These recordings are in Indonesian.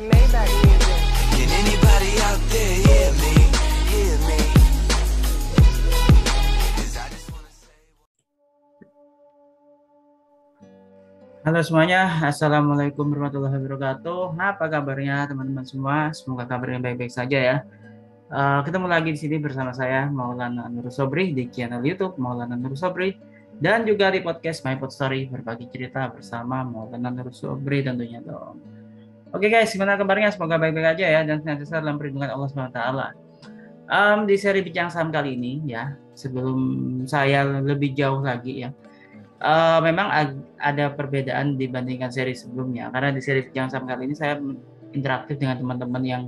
Maybach music. Can anybody out there hear me? Hear me? 'Cause I just wanna say. Halo semuanya, Assalamualaikum warahmatullahi wabarakatuh. Apa kabarnya teman-teman semua? Semoga kabarnya baik-baik saja ya. Ketemu lagi di sini bersama saya Maulana Nur Sobri di channel YouTube Maulana Nur Sobri dan juga di podcast My Pod Story berbagi cerita bersama Maulana Nur Sobri tentunya dong. Oke guys, gimana kabarnya? Semoga baik-baik aja ya dan senantiasa dalam perlindungan Allah SWT. Di seri Bincang Saham kali ini ya, sebelum saya lebih jauh lagi ya, memang ada perbedaan dibandingkan seri sebelumnya karena di seri Bincang Saham kali ini saya interaktif dengan teman-teman yang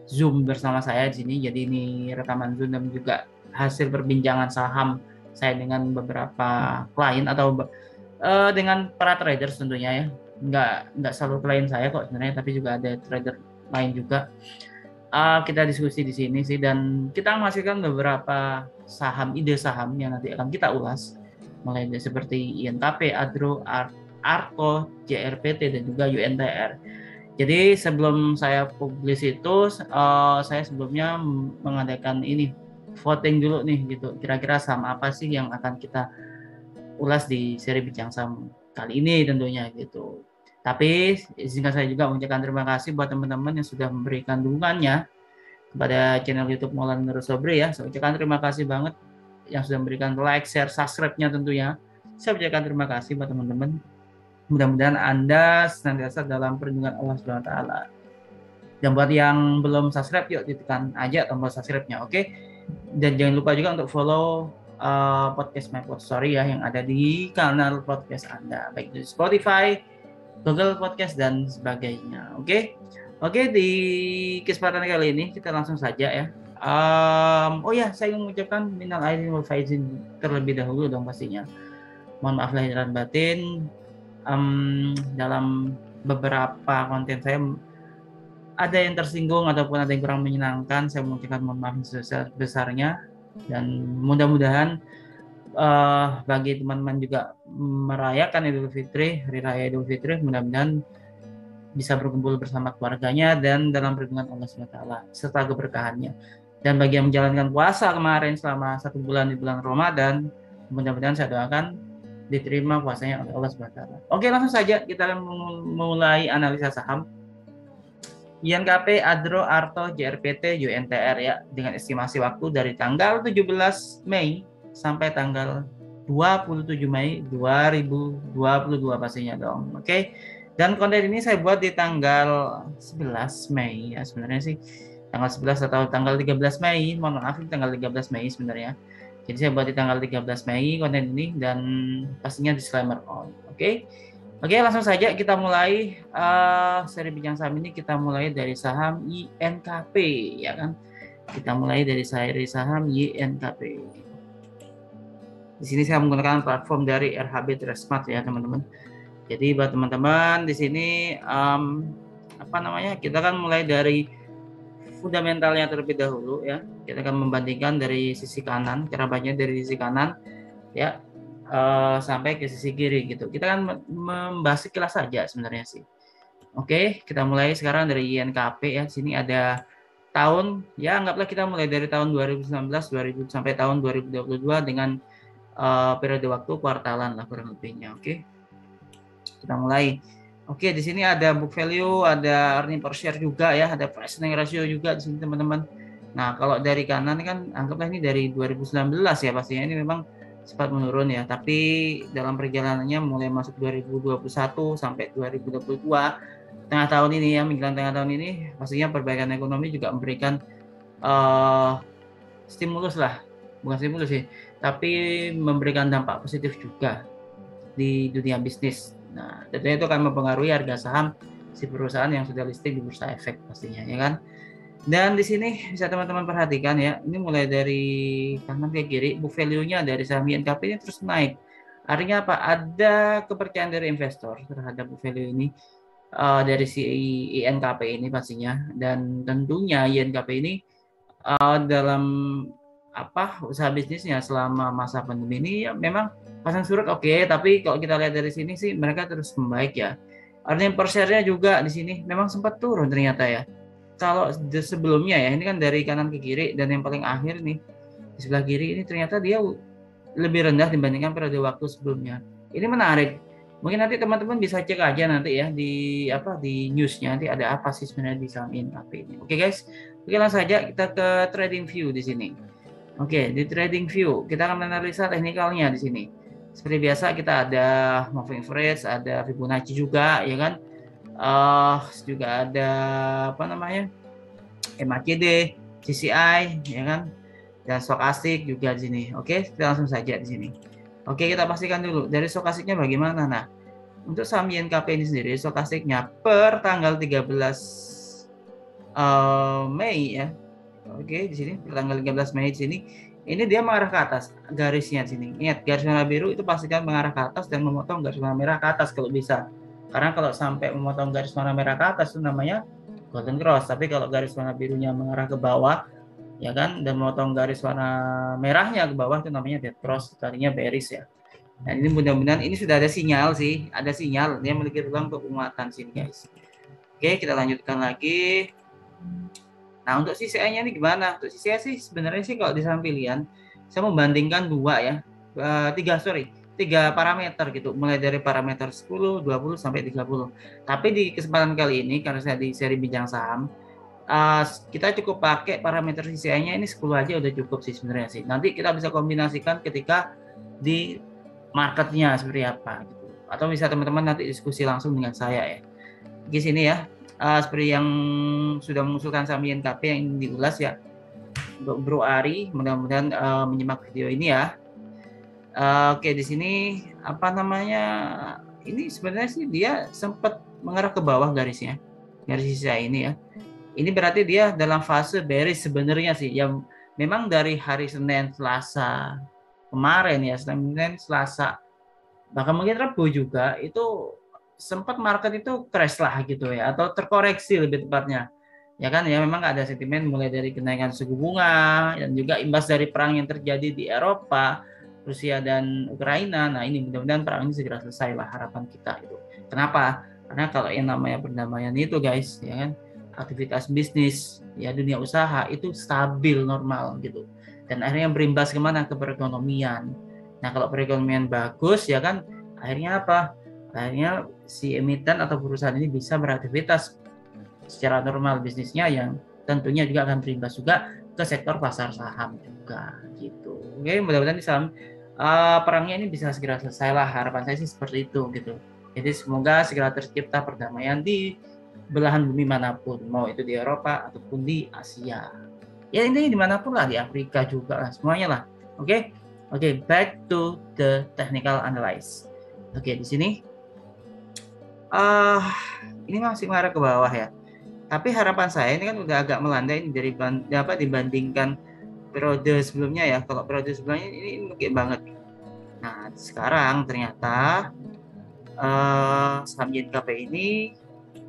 Zoom bersama saya di sini. Jadi ini rekaman Zoom dan juga hasil perbincangan saham saya dengan beberapa klien atau dengan para traders tentunya ya. Nggak selalu klien saya kok sebenarnya, tapi juga ada trader lain juga. Kita diskusi di sini sih dan kita menghasilkan beberapa ide saham yang nanti akan kita ulas, mulai dari seperti INKP, Adro, Arko, JRPT dan juga UNTR. Jadi sebelum saya publish itu, saya sebelumnya mengadakan ini voting dulu nih gitu. Kira-kira saham apa sih yang akan kita ulas di seri Bincang Saham kali ini tentunya gitu. Tapi izinkan saya juga mengucapkan terima kasih buat teman-teman yang sudah memberikan dukungannya kepada channel YouTube Maulana Nur Sobri ya. Saya ucapkan terima kasih banget yang sudah memberikan like, share, subscribe-nya tentunya. Saya ucapkan terima kasih buat teman-teman. Mudah-mudahan Anda senantiasa dalam perlindungan Allah SWT. Dan buat yang belum subscribe, yuk ditekan aja tombol subscribe-nya, oke? Dan jangan lupa juga untuk follow podcast My Pod Story ya, yang ada di kanal podcast Anda, baik di Spotify, Google Podcast dan sebagainya. Oke, di kesempatan kali ini kita langsung saja ya. Oh ya, saya ingin mengucapkan minal aidin wal faizin terlebih dahulu dong pastinya. Mohon maaf lahir dan batin. Dalam beberapa konten saya ada yang tersinggung ataupun ada yang kurang menyenangkan. Saya mengucapkan mohon maaf sebesar-besarnya dan mudah-mudahan bagi teman-teman juga merayakan Idul Fitri, Hari Raya Idul Fitri, mudah-mudahan bisa berkumpul bersama keluarganya dan dalam perlindungan Allah SWT serta keberkahannya. Dan bagi yang menjalankan puasa kemarin selama 1 bulan di bulan Ramadan, mudah-mudahan saya doakan diterima puasanya oleh Allah SWT. Oke, langsung saja kita akan mulai analisa saham. INKP, Adro, Arto, JRPT, UNTR ya, dengan estimasi waktu dari tanggal 17 Mei sampai tanggal 27 Mei 2022 pastinya dong. Oke. Dan konten ini saya buat di tanggal 11 Mei ya, sebenarnya sih tanggal 11 atau tanggal 13 Mei, mohon maaf tanggal 13 Mei sebenarnya. Jadi saya buat di tanggal 13 Mei konten ini dan pastinya disclaimer on. Oke, langsung saja kita mulai seri Bincang Saham ini. Kita mulai dari saham INKP ya kan. Kita mulai dari seri saham INKP. Di sini saya menggunakan platform dari RHB Tradesmart ya teman-teman. Jadi buat teman-teman di sini kita kan mulai dari fundamentalnya terlebih dahulu ya. Kita akan membandingkan dari sisi kanan, cara bacanya dari sisi kanan ya sampai ke sisi kiri gitu. Kita kan membahas sekilas saja sebenarnya sih. Oke, kita mulai sekarang dari INKP ya. Sini ada tahun ya, anggaplah kita mulai dari tahun 2019 sampai tahun 2022 dengan periode waktu kuartalan lah kurang lebihnya. Oke. Kita mulai. Oke, di sini ada book value, ada earning per share juga ya, ada price earning ratio juga di sini teman-teman. Nah, kalau dari kanan kan anggaplah ini dari 2019 ya, pastinya ini memang sempat menurun ya, tapi dalam perjalanannya mulai masuk 2021 sampai 2022 tengah tahun ini ya, menjelang tengah tahun ini pastinya perbaikan ekonomi juga memberikan stimulus lah, bukan stimulus sih, tapi memberikan dampak positif juga di dunia bisnis. Nah, tentunya itu akan mempengaruhi harga saham si perusahaan yang sudah listing di Bursa Efek pastinya ya kan. Dan di sini bisa teman-teman perhatikan ya, ini mulai dari kanan ke kiri, book value-nya dari saham INKP ini terus naik. Artinya apa? Ada kepercayaan dari investor terhadap book value ini dari si INKP ini pastinya. Dan tentunya INKP ini dalam usaha bisnisnya selama masa pandemi ini ya memang pasang surut oke, tapi kalau kita lihat dari sini sih mereka terus membaik ya. Earning per share-nya juga di sini memang sempat turun ternyata ya. Kalau sebelumnya ya, ini kan dari kanan ke kiri, dan yang paling akhir nih di sebelah kiri ini ternyata dia lebih rendah dibandingkan periode waktu sebelumnya. Ini menarik. Mungkin nanti teman-teman bisa cek aja nanti ya di newsnya, nanti ada apa sih sebenarnya di saham INKP ini. Oke guys, oke langsung saja kita ke trading view di sini. Oke, di trading view kita akan menganalisa teknikalnya di sini. Seperti biasa kita ada moving average, ada Fibonacci juga, ya kan? Juga ada apa namanya? MACD, CCI, ya kan? Dan stokastik juga di sini. Oke, kita langsung saja di sini. Oke, kita pastikan dulu dari stokastiknya bagaimana. Nah, untuk saham YNKP ini sendiri stokastiknya per tanggal 13 Mei ya. Oke, di sini per tanggal 13 Mei di sini ini dia mengarah ke atas garisnya di sini. Ingat, garis warna biru itu pastikan mengarah ke atas dan memotong garis warna merah ke atas kalau bisa. Karena kalau sampai memotong garis warna merah ke atas itu namanya golden cross. Tapi kalau garis warna birunya mengarah ke bawah, ya kan, dan memotong garis warna merahnya ke bawah itu namanya dead cross, tadinya bearish ya. Nah ini mudah-mudahan ini sudah ada sinyal sih, ada sinyal dia memiliki ruang untuk penguatan sini guys. Oke, kita lanjutkan lagi. Nah untuk CCI-nya ini gimana? Untuk CCI sih sebenarnya sih kalau di saham pilihan saya membandingkan tiga parameter gitu, mulai dari parameter 10, 20 sampai 30. Tapi di kesempatan kali ini karena saya di seri bincang saham, kita cukup pakai parameter CCI-nya ini 10 aja udah cukup sih sebenarnya sih. Nanti kita bisa kombinasikan ketika di marketnya seperti apa gitu. Atau bisa teman-teman nanti diskusi langsung dengan saya ya. Di sini ya, seperti yang sudah mengusulkan saham YNKP yang ingin diulas ya. Untuk Bro Ari, mudah-mudahan menyimak video ini ya. Oke, di sini apa namanya? Ini sebenarnya sih dia sempat mengarah ke bawah garisnya. Garis CCI ini ya. Ini berarti dia dalam fase bearish sebenarnya sih. Yang memang dari hari Senin, Selasa kemarin ya, Senin, Selasa, bahkan mungkin Rabu juga itu sempat market itu crash lah gitu ya, atau terkoreksi lebih tepatnya. Ya kan ya, memang ada sentimen mulai dari kenaikan suku bunga dan juga imbas dari perang yang terjadi di Eropa, Rusia dan Ukraina. Nah ini mudah-mudahan perang ini segera selesai lah, harapan kita itu. Kenapa? Karena kalau yang namanya perdamaian itu guys, ya kan, aktivitas bisnis ya, dunia usaha itu stabil normal gitu, dan akhirnya berimbas kemana? Ke perekonomian. Nah kalau perekonomian bagus ya kan, akhirnya apa? Akhirnya si emiten atau perusahaan ini bisa beraktivitas secara normal bisnisnya, yang tentunya juga akan berimbas juga ke sektor pasar saham juga gitu. Oke, mudah-mudahan di saham perangnya ini bisa segera selesai lah, harapan saya sih seperti itu gitu. Jadi semoga segera tercipta perdamaian di belahan bumi manapun, mau itu di Eropa ataupun di Asia. Ya ini dimanapun lah, di Afrika juga lah, semuanya lah. Oke, back to the technical analysis. Oke, di sini ini masih mengarah ke bawah ya. Tapi harapan saya ini kan udah agak melandai dari dibandingkan periode sebelumnya ya. Kalau periode sebelumnya ini oke banget. Nah sekarang ternyata saham YNKP ini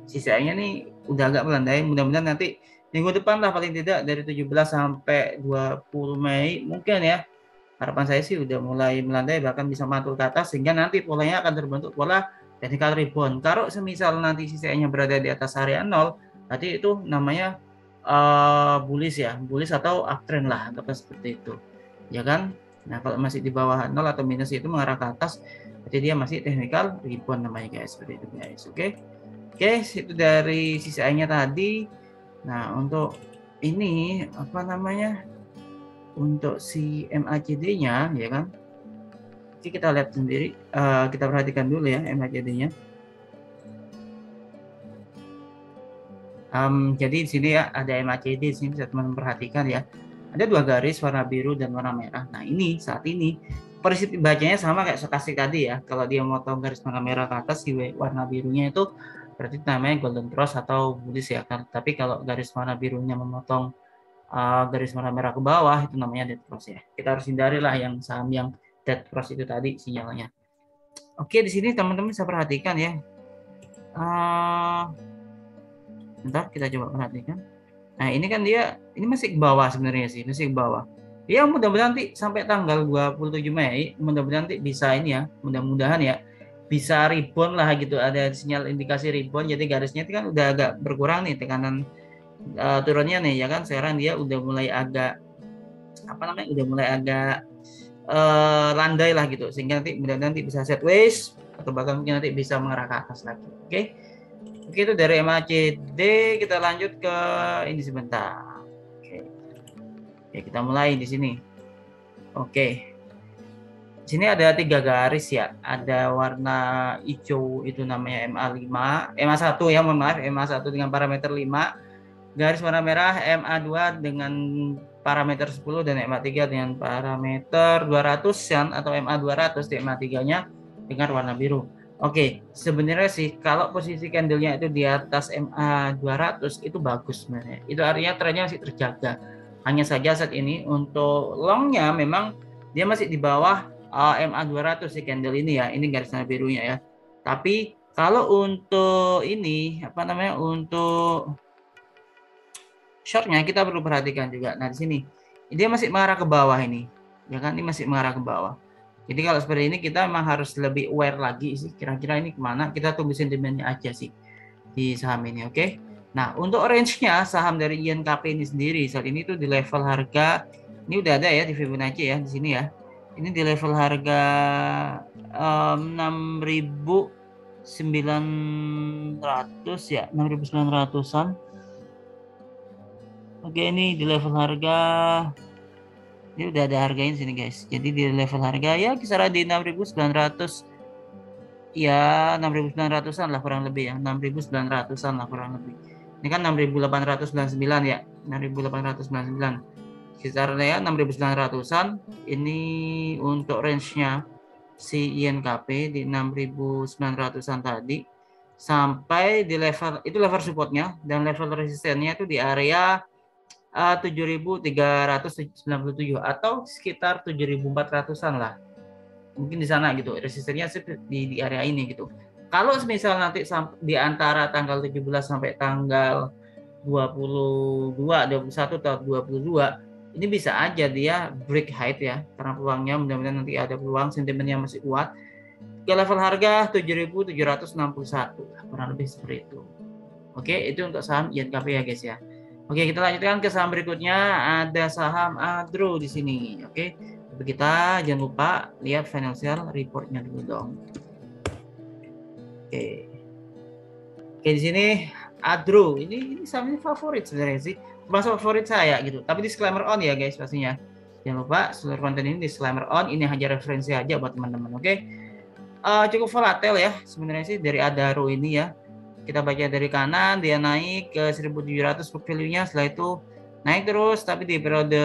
sisanya nih udah agak melandai. Mudah-mudahan nanti minggu depan lah paling tidak, dari 17 sampai 20 Mei mungkin ya. Harapan saya sih udah mulai melandai, bahkan bisa mantul ke atas, sehingga nanti polanya akan terbentuk pola technical rebound. Kalau semisal nanti sisanya berada di atas area 0, berarti itu namanya bullish ya, bullish atau uptrend lah, atau seperti itu, ya kan. Nah kalau masih di bawah 0 atau minus itu mengarah ke atas, berarti dia masih technical rebound namanya guys, seperti itu guys. Oke, itu dari sisanya tadi. Nah untuk ini apa namanya, untuk si MACD-nya ya kan, jadi kita lihat sendiri, kita perhatikan dulu ya MACD-nya. Jadi di sini ya ada MACD, di sini bisa teman-teman perhatikan ya, ada dua garis warna biru dan warna merah. Nah ini saat ini prinsip bacanya sama kayak stokastik tadi ya. Kalau dia memotong garis warna merah ke atas, di warna birunya itu berarti namanya golden cross atau bullish ya kan. Tapi kalau garis warna birunya memotong garis warna merah ke bawah, itu namanya dead cross ya. Kita harus hindari lah yang saham yang dead cross itu tadi sinyalnya. Oke, di sini teman-teman bisa perhatikan ya. Bentar, kita coba perhatikan. Nah ini kan dia ini masih ke bawah sebenarnya sih, masih ke bawah. Ya mudah-mudahan nanti sampai tanggal 27 Mei, mudah-mudahan nanti bisa ini ya, mudah-mudahan ya, bisa rebound lah gitu, ada sinyal indikasi rebound. Jadi garisnya itu kan udah agak berkurang nih tekanan turunnya nih ya kan. Sekarang dia udah mulai agak apa namanya, udah mulai agak landai lah gitu, sehingga nanti bisa sideways atau bahkan mungkin nanti bisa mengarah ke atas lagi. Oke. Oke, itu dari MACD. Kita lanjut ke ini sebentar. Oke. Oke, kita mulai di sini. Oke. Di sini ada 3 garis ya. Ada warna hijau itu namanya MA5, MA1 ya, mohon maaf, MA1 dengan parameter 5. Garis warna merah MA2 dengan parameter 10 dan MA3 dengan parameter 200-an atau MA200 di MA3-nya dengan warna biru. Oke, sebenarnya sih kalau posisi candlenya itu di atas MA200 itu bagus sebenarnya. Itu artinya trennya masih terjaga. Hanya saja saat ini untuk longnya memang dia masih di bawah MA200 si candle ini ya. Ini garis warna birunya ya. Tapi kalau untuk ini apa namanya, untuk shortnya kita perlu perhatikan juga. Nah di sini dia masih mengarah ke bawah ini, ya kan? Ini masih mengarah ke bawah. Jadi kalau seperti ini kita memang harus lebih aware lagi sih. Kira-kira ini kemana? Kita tunggu sentimennya aja sih di saham ini, oke? Nah untuk range-nya saham dari INKP ini sendiri saat ini tuh di level harga ini udah ada ya di Fibonacci ya di sini ya. Ini di level harga 6.900 ya, 6.900-an. Oke, ini di level harga ini udah ada harganya sini guys. Jadi di level harga ya kisaran di 6.900 ya, 6.900-an lah kurang lebih ya, 6.900-an lah kurang lebih. Ini kan 6.899 ya, 6.899 kisaran ya, 6.900-an. Ini untuk range-nya si INKP di 6.900-an tadi sampai di level itu level supportnya, dan level resistennya itu di area 7.397 atau sekitar 7.400-an lah. Mungkin di sana gitu. Resistennya di area ini gitu. Kalau misal nanti di antara tanggal 17 sampai tanggal 22, 21 atau 22, ini bisa aja dia break height ya. Karena peluangnya mudah-mudahan nanti ada peluang, sentimennya masih kuat. Ke level harga 7.761, kurang lebih seperti itu. Oke, itu untuk saham INKP ya guys ya. Oke, kita lanjutkan ke saham berikutnya. Ada saham Adro di sini. Oke, tapi kita jangan lupa lihat financial reportnya dulu dong. Oke, di sini Adro ini saham ini favorit sebenarnya sih, termasuk favorit saya gitu. Tapi disclaimer on ya guys pastinya. Jangan lupa seluruh konten ini disclaimer on. Ini hanya referensi aja buat teman-teman. Oke, cukup volatile ya sebenarnya sih dari Adro ini ya. Kita baca dari kanan, dia naik ke 1.700 book value-nya, setelah itu naik terus, tapi di periode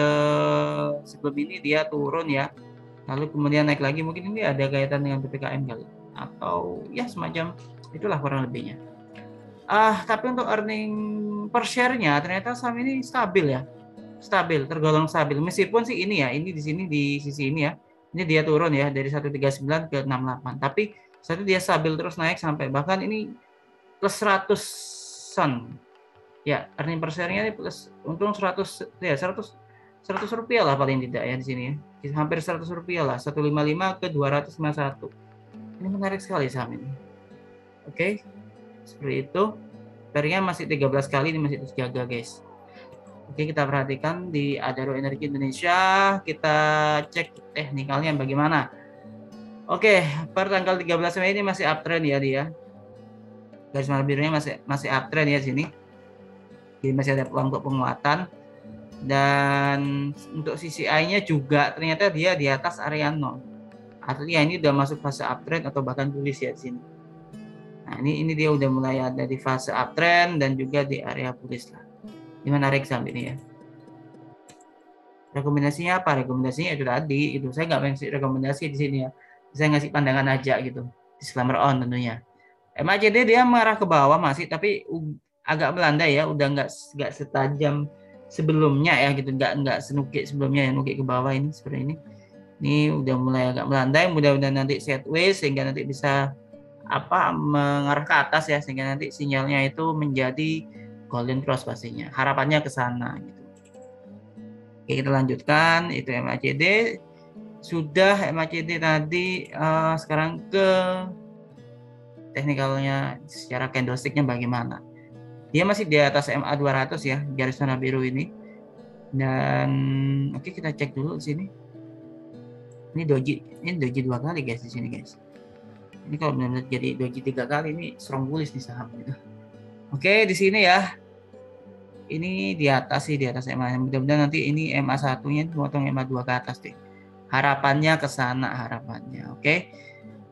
sebelum ini dia turun ya, lalu kemudian naik lagi. Mungkin ini ada kaitan dengan PPKM kali, atau ya semacam itulah kurang lebihnya. Tapi untuk earning per share-nya ternyata saham ini stabil ya, tergolong stabil, meskipun sih ini ya, ini di sini di sisi ini ya, ini dia turun ya dari 139 ke 68, tapi satu dia stabil terus naik sampai bahkan ini plus 100-an ya, earning per share-nya ini plus untung 100 ya, 100 rupiah lah paling tidak ya di sini ya, hampir 100 rupiah lah, 155 ke 251. Ini menarik sekali saham ini. Oke, seperti itu. Paringnya masih 13 kali, ini masih terjaga guys. Oke, kita perhatikan di Adaro Energi Indonesia, kita cek teknikalnya bagaimana. Oke, per tanggal 13 Mei ini masih uptrend ya dia. Garis warna birunya masih uptrend ya sini. Jadi masih ada peluang untuk penguatan. Dan untuk CCI-nya juga ternyata dia di atas area 0. Artinya ini udah masuk fase uptrend atau bahkan bullish ya di sini. Nah, ini dia udah mulai ada di fase uptrend dan juga di area bullish lah. Ini menarik saham ini ya. Rekomendasinya apa? Rekomendasinya itu tadi, itu saya nggak ngasih rekomendasi di sini ya. Saya ngasih pandangan aja gitu. Disclaimer on tentunya. MACD dia mengarah ke bawah masih, tapi agak melandai ya, udah nggak setajam sebelumnya ya gitu, nggak senukik sebelumnya yang nukik ke bawah ini seperti ini. Ini udah mulai agak melandai, mudah-mudahan nanti sideways sehingga nanti bisa mengarah ke atas ya, sehingga nanti sinyalnya itu menjadi golden cross pastinya. Harapannya ke sana gitu. Oke, kita lanjutkan, itu MACD. Sudah MACD tadi, sekarang ke teknikalnya secara candlesticknya bagaimana. Dia masih di atas MA 200 ya, garis warna biru ini. Dan oke, kita cek dulu di sini. Ini doji 2 kali guys di sini guys. Ini kalau benar-benar jadi doji 3 kali, ini strong bullish nih saham gitu. Oke, di sini ya. Ini di atas sih, di atas MA. Mudah-mudahan nanti ini MA 1-nya potong MA 2 ke atas deh. Harapannya ke sana harapannya. Oke.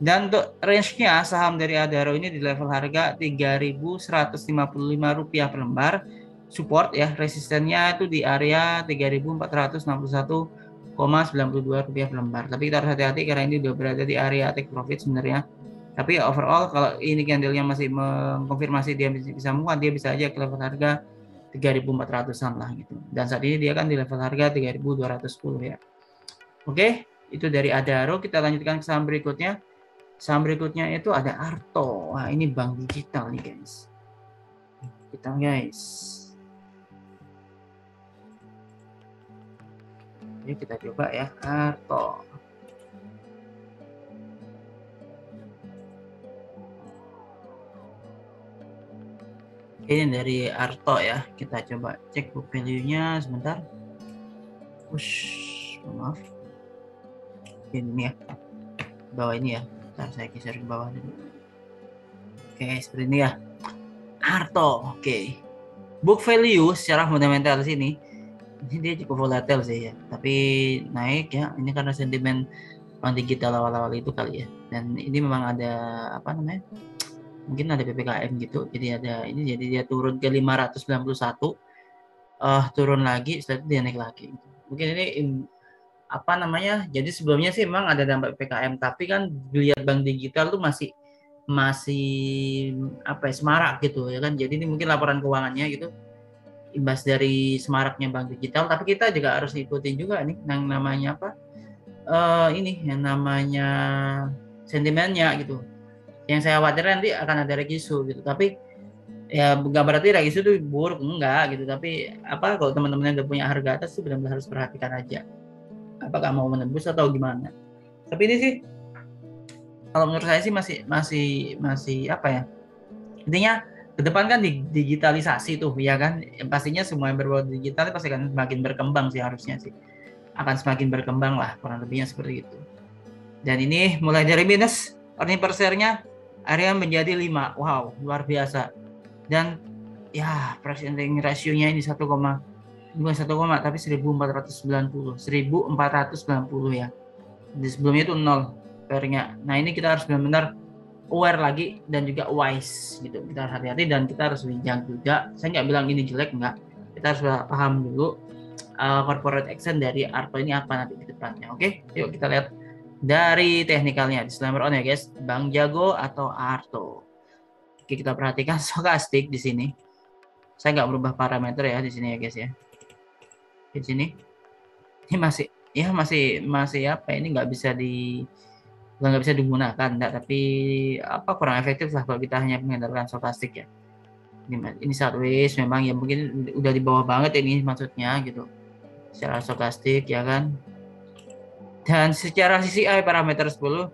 Dan untuk range-nya saham dari Adaro ini di level harga Rp3.155 per lembar. Support ya, resistennya itu di area Rp3.461,92 per lembar. Tapi kita harus hati-hati karena ini udah berada di area take profit sebenarnya. Tapi overall kalau ini candle-nya masih mengkonfirmasi dia bisa muat, dia bisa aja ke level harga 3.400-an lah gitu. Dan saat ini dia kan di level harga 3.210 ya. Oke, itu dari Adaro. Kita lanjutkan ke saham berikutnya. Saham berikutnya itu ada Arto. Wah, ini bank digital nih guys. Kita guys. Jadi kita coba ya Arto. Ini dari Arto ya. Kita coba cek book value-nya sebentar. Maaf. Ini ya. Bawah ini ya. Ntar saya geser ke bawah dulu. Oke, seperti ini ya. Arto, oke. Book value secara fundamental sini ini dia cukup volatile sih ya, tapi naik ya. Ini karena sentimen bank digital awal-awal itu kali ya. Dan ini memang ada apa namanya? Mungkin ada PPKM gitu. Jadi ada ini, jadi dia turun ke 591, turun lagi, setelah itu dia naik lagi. Mungkin ini apa namanya? Jadi sebelumnya sih memang ada dampak PPKM, tapi kan dilihat bank digital tuh masih apa ya, semarak gitu ya kan. Jadi ini mungkin laporan keuangannya gitu imbas dari semaraknya bank digital, tapi kita juga harus ikutin juga nih yang namanya apa ini yang namanya sentimennya gitu. Yang saya khawatir nanti akan ada regisu gitu, tapi ya nggak berarti regisu itu buruk, enggak gitu. Tapi apa, kalau teman-teman yang udah punya harga atas tuh benar-benar harus perhatikan aja apakah mau menembus atau gimana. Tapi ini sih kalau menurut saya sih masih apa ya, intinya ke depan kan digitalisasi tuh ya kan, pastinya semua yang berbau digital pasti akan semakin berkembang sih, harusnya sih akan semakin berkembang lah, kurang lebihnya seperti itu. Dan ini mulai dari minus, earning per share-nya area menjadi 5. Wow, luar biasa. Dan ya price earning ratio-nya ini 1, bukan 1, tapi 1490 ya. Di sebelumnya itu 0 pair-nya. Nah, ini kita harus benar-benar aware lagi dan juga wise gitu. Kita harus hati-hati dan kita harus bijak juga. Saya nggak bilang ini jelek, nggak. Kita harus paham dulu corporate action dari Arto ini apa nanti di depannya. Oke, yuk kita lihat dari teknikalnya. Disclaimer on ya guys, Bang Jago atau Arto. Oke, kita perhatikan stokastik di sini. Saya nggak berubah parameter ya di sini ya guys ya. Di sini ini masih apa, ini nggak bisa digunakan enggak, tapi apa kurang efektif lah kalau kita hanya mengandalkan stokastik ya. Ini sideways memang ya, mungkin udah di bawah banget ini maksudnya gitu secara stokastik ya kan. Dan secara CCI parameter 10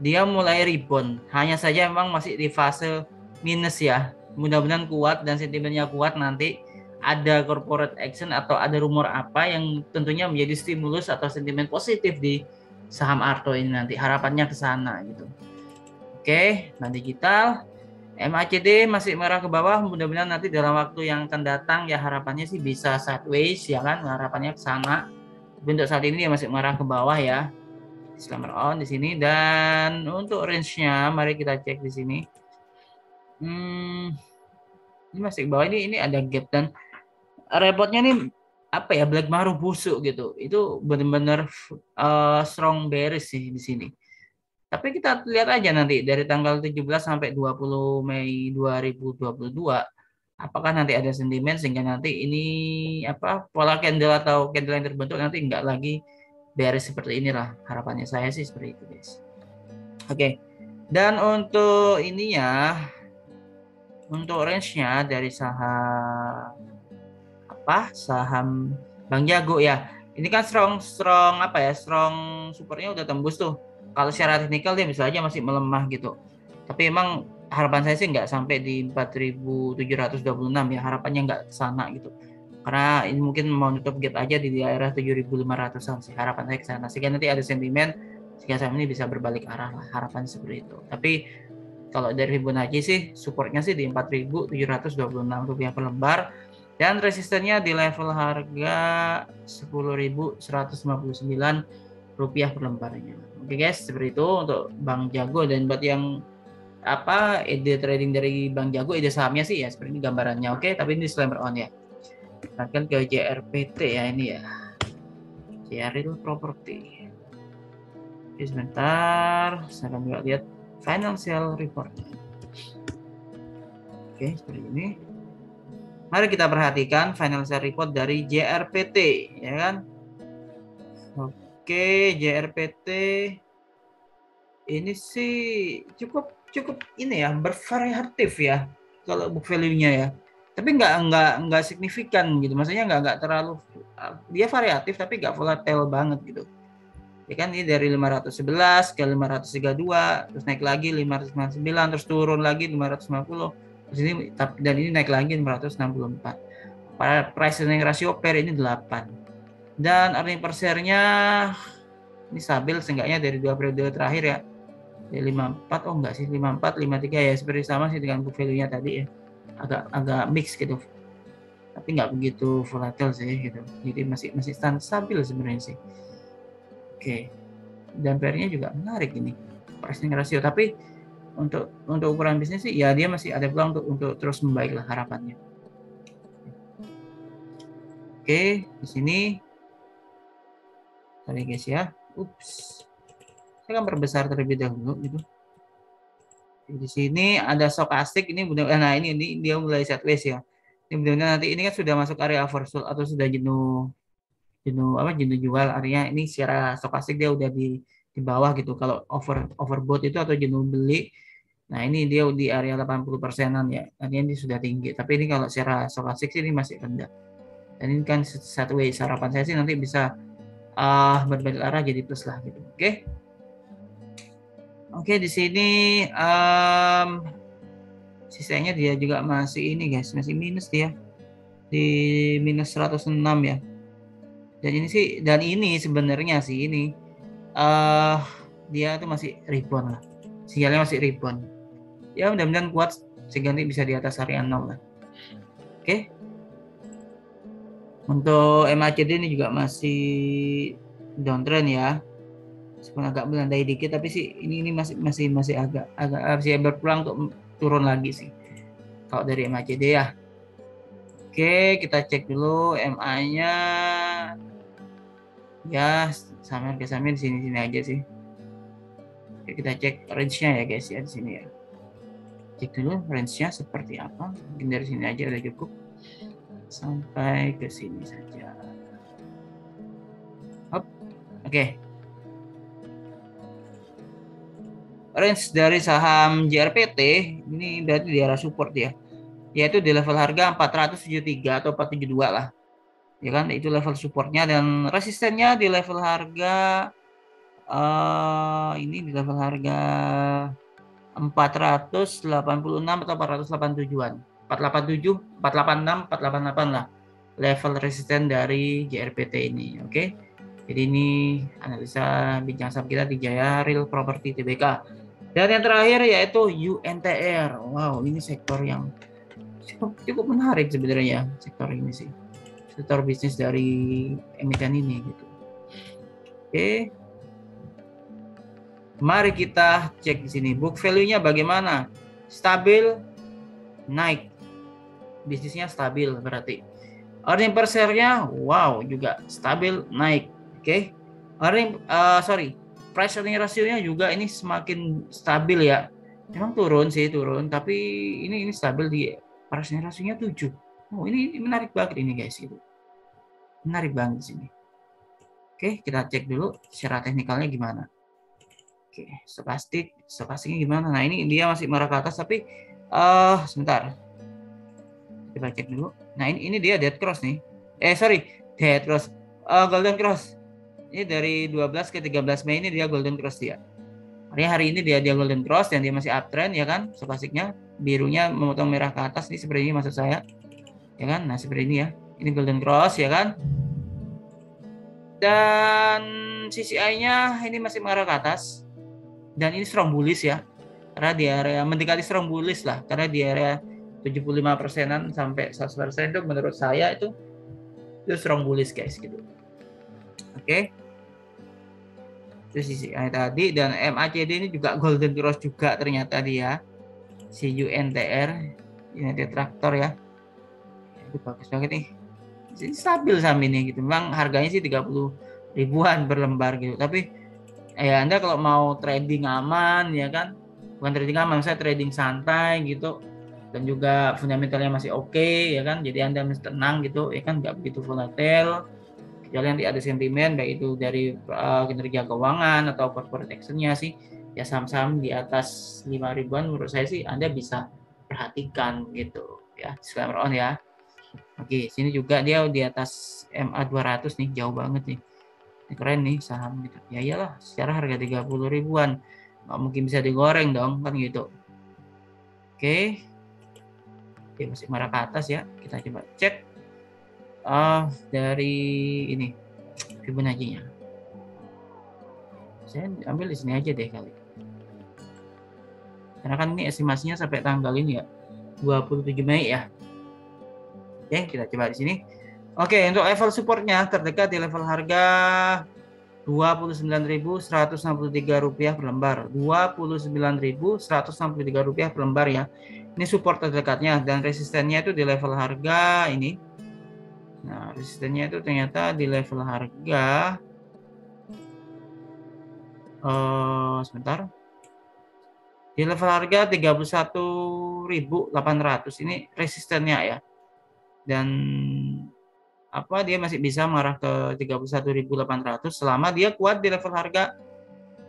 dia mulai rebound, hanya saja memang masih di fase minus ya. Mudah-mudahan kuat dan sentimennya kuat, nanti ada corporate action atau ada rumor apa yang tentunya menjadi stimulus atau sentimen positif di saham Arto ini, nanti harapannya ke sana gitu. Oke, bank digital MACD masih merah ke bawah, mudah-mudahan nanti dalam waktu yang akan datang ya harapannya sih bisa sideways ya kan, harapannya ke sana. Tapi untuk saat ini dia masih merah ke bawah ya. Disclaimer on di sini. Dan untuk range-nya mari kita cek di sini. Ini masih ke bawah, ini ada gap dan repotnya nih apa ya, black maru busuk gitu. Itu benar-benar strong bearish sih di sini. Tapi kita lihat aja nanti dari tanggal 17 sampai 20 Mei 2022 apakah nanti ada sentimen sehingga nanti ini apa, pola candle atau candle yang terbentuk nanti enggak lagi bearish seperti inilah, harapannya saya sih seperti itu guys. Oke. Dan untuk ininya, untuk range-nya dari saham Bang Jago ya. Ini kan strong supportnya udah tembus tuh. Kalau secara teknikal dia bisa aja masih melemah gitu. Tapi emang harapan saya sih nggak sampai di 4.726 ya, harapannya nggak ke sana gitu. Karena ini mungkin mau nutup gap aja di daerah 7.500-an sih, harapan saya ke sana. Sehingga nanti ada sentimen sehingga saham ini bisa berbalik arah lah, harapan seperti itu. Tapi kalau dari Fibonacci sih supportnya sih di 4.726 rupiah per lembar, dan resistennya di level harga 10.159 rupiah per lembarnya. Oke guys, seperti itu untuk Bang Jago. Dan buat yang ide trading dari Bang Jago, ide sahamnya sih ya seperti ini gambarannya. Oke, tapi ini disclaimer on ya. Akan ke JRPT ya, ini ya, JRL Property. Oke, sebentar, saya akan juga lihat financial report. Oke, seperti ini. Mari kita perhatikan financial report dari JRPT, ya kan? Oke, JRPT ini sih cukup ini ya, bervariatif ya kalau book value-nya ya. Tapi nggak signifikan gitu. Maksudnya nggak terlalu, dia variatif tapi nggak volatile banget gitu. Ya kan, ini dari 511 ke 532, terus naik lagi 599, terus turun lagi 550. Terus ini dan ini naik lagi 564. Pada price earning ratio per ini 8. Dan earning per share-nya ini stabil seenggaknya dari 2 periode terakhir ya. Di 54, oh enggak sih, 54, 53 ya, seperti sama sih dengan book value-nya tadi ya. Agak mix gitu. Tapi nggak begitu volatile sih gitu. Jadi masih stabil sebenarnya sih. Oke. Dan PR-nya juga menarik ini. Pricing ratio, tapi untuk ukuran bisnis sih ya dia masih ada peluang untuk terus membaik lah harapannya. Oke, di sini sorry guys ya. Saya akan perbesar terlebih dahulu gitu. Di sini ada stochastic ini, nah ini dia mulai sideways ya. Ini benar-benar nanti ini kan sudah masuk area oversold atau sudah jenuh jual, artinya ini secara stokastik dia udah di bawah gitu. Kalau overbought itu atau jenuh beli, nah ini dia di area 80%-an ya, artinya ini sudah tinggi. Tapi ini kalau secara stokastik sih ini masih rendah. Dan ini kan sideways, harapan saya sih nanti bisa berbalik arah jadi plus lah gitu. Oke, di sini sisanya dia juga masih ini guys, masih minus dia di minus 106 ya. Dan ini sebenarnya sih ini dia tuh masih rebound lah, sinyalnya masih rebound ya, mudah-mudahan kuat sehingga nanti bisa di atas area 0 lah. Oke. Untuk MACD ini juga masih downtrend ya, meskipun agak melandai dikit, tapi sih ini masih agak berpeluang untuk turun lagi sih kalau dari MACD ya. Oke, kita cek dulu MA-nya ya, sama di sini aja sih. Oke, kita cek range-nya ya guys ya, di sini ya. Cek dulu range-nya seperti apa. Mungkin dari sini aja udah cukup. Sampai ke sini saja. Oke. Range dari saham JRPT ini berarti di area support ya. Yaitu di level harga 473 atau 472 lah. Ya kan, itu level supportnya, dan resistennya di level harga ini di level harga 486 atau 487-an. 487, 486, 488 lah level resisten dari JRPT ini. Oke. Jadi ini analisa bincang saham kita di Jaya Real Property Tbk. Dan yang terakhir yaitu UNTR. Wow, ini sektor yang cukup menarik sebenarnya, sektor ini sih. Sektor bisnis dari emiten ini gitu. Oke. Mari kita cek di sini. Book value-nya bagaimana? Stabil, naik. Bisnisnya stabil berarti. Earning per share-nya wow, juga stabil, naik. Oke. Price earning ratio-nya juga ini semakin stabil ya. Memang turun, tapi ini stabil di price earning ratio-nya 7. Oh, ini menarik banget ini guys itu. Menarik banget di sini. Oke, kita cek dulu secara teknikalnya gimana. Oke, stokastiknya gimana? Nah, ini dia masih merah ke atas, tapi sebentar. Kita cek dulu. Nah, ini dia dead cross nih. Dead cross. Golden cross. Ini dari 12 ke 13 Mei ini dia golden cross dia. Hari ini dia golden cross dan dia masih uptrend ya kan, stokastiknya birunya memotong merah ke atas nih seperti ini maksud saya ya kan. Nah seperti ini ya, ini golden cross ya kan, dan CCI-nya ini masih mengarah ke atas dan ini strong bullish ya, karena di area mendekati strong bullish lah, karena di area 75%-an sampai 100% itu menurut saya itu strong bullish guys gitu. Oke. Itu CCI tadi, dan MACD ini juga golden cross juga ternyata dia. CUNTR ini traktor ya. Itu bagus banget nih. Jadi stabil saham ini gitu. Memang harganya sih 30 ribuan per lembar gitu. Tapi ya Anda kalau mau trading aman ya kan, bukan trading aman, saya trading santai gitu, dan juga fundamentalnya masih oke ya kan, jadi Anda mesti tenang gitu ya kan, nggak begitu volatile kecuali nanti ada sentimen baik itu dari kinerja keuangan atau corporate action-nya sih ya. Saham-saham di atas 5 ribuan menurut saya sih Anda bisa perhatikan gitu ya. Disclaimer on ya. Oke, sini juga dia di atas MA 200 nih, jauh banget nih. Ini keren nih saham gitu. Ya iyalah, secara harga 30 ribuan nggak mungkin bisa digoreng dong kan gitu. Oke. Dia masih marah ke atas ya. Kita coba cek dari ini Fibonacci-nya. Saya ambil di sini aja deh kali. Karena kan ini estimasinya sampai tanggal ini ya, 27 Mei ya. Oke, kita coba di sini. Oke, untuk level supportnya terdekat di level harga Rp29.163 per lembar. Rp29.163 per lembar ya. Ini support terdekatnya, dan resistennya itu di level harga ini. Nah, resistennya itu ternyata di level harga sebentar. Di level harga 31.800 ini resistennya ya. Dan dia masih bisa marah ke 31.800 selama dia kuat di level harga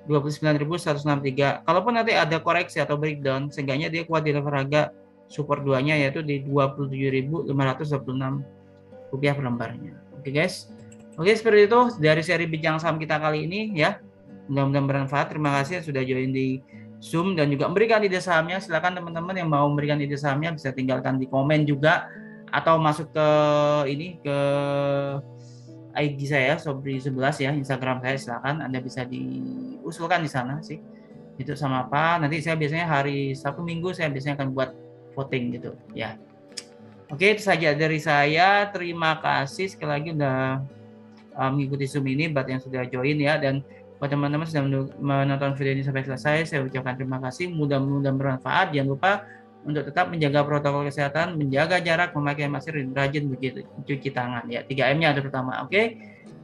29.163. Kalaupun nanti ada koreksi atau breakdown, seenggaknya dia kuat di level harga support 2-nya yaitu di Rp27.526 per lembarnya. Oke guys. Oke, seperti itu dari seri bincang saham kita kali ini ya. Mudah-mudahan bermanfaat. Terima kasih sudah join di Zoom dan juga memberikan ide sahamnya. Silakan teman-teman yang mau memberikan ide sahamnya bisa tinggalkan di komen juga, atau masuk ke ke IG saya Sobri11 ya, Instagram saya. Silakan Anda bisa diusulkan di sana sih. Itu sama apa? Nanti saya biasanya hari Sabtu Minggu saya biasanya akan buat voting gitu ya. Oke, itu saja dari saya. Terima kasih sekali lagi udah mengikuti Zoom ini buat yang sudah join ya, dan buat teman-teman sudah menonton video ini sampai selesai, saya ucapkan terima kasih. Mudah-mudahan bermanfaat. Jangan lupa untuk tetap menjaga protokol kesehatan, menjaga jarak, memakai masker, dan rajin mencuci tangan ya. 3M-nya terutama. Oke.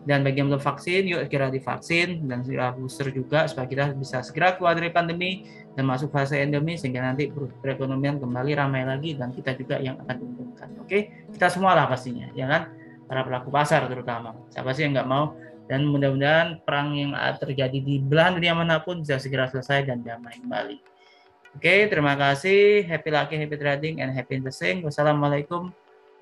Dan bagi yang belum vaksin, yuk segera divaksin dan segera booster juga supaya kita bisa segera keluar dari pandemi dan masuk fase endemi, sehingga nanti perekonomian kembali ramai lagi dan kita juga yang akan diuntungkan. Oke. Kita semua lah pastinya, ya kan? Para pelaku pasar terutama. Siapa sih yang nggak mau? Dan mudah-mudahan perang yang terjadi di belahan dunia manapun bisa segera selesai dan damai kembali. Oke, terima kasih. Happy lucky, happy trading, and happy investing. Wassalamualaikum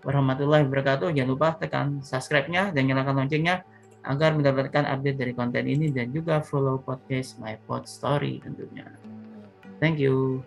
warahmatullahi wabarakatuh. Jangan lupa tekan subscribe-nya dan nyalakan loncengnya agar mendapatkan update dari konten ini, dan juga follow podcast My Pod Story tentunya. Thank you.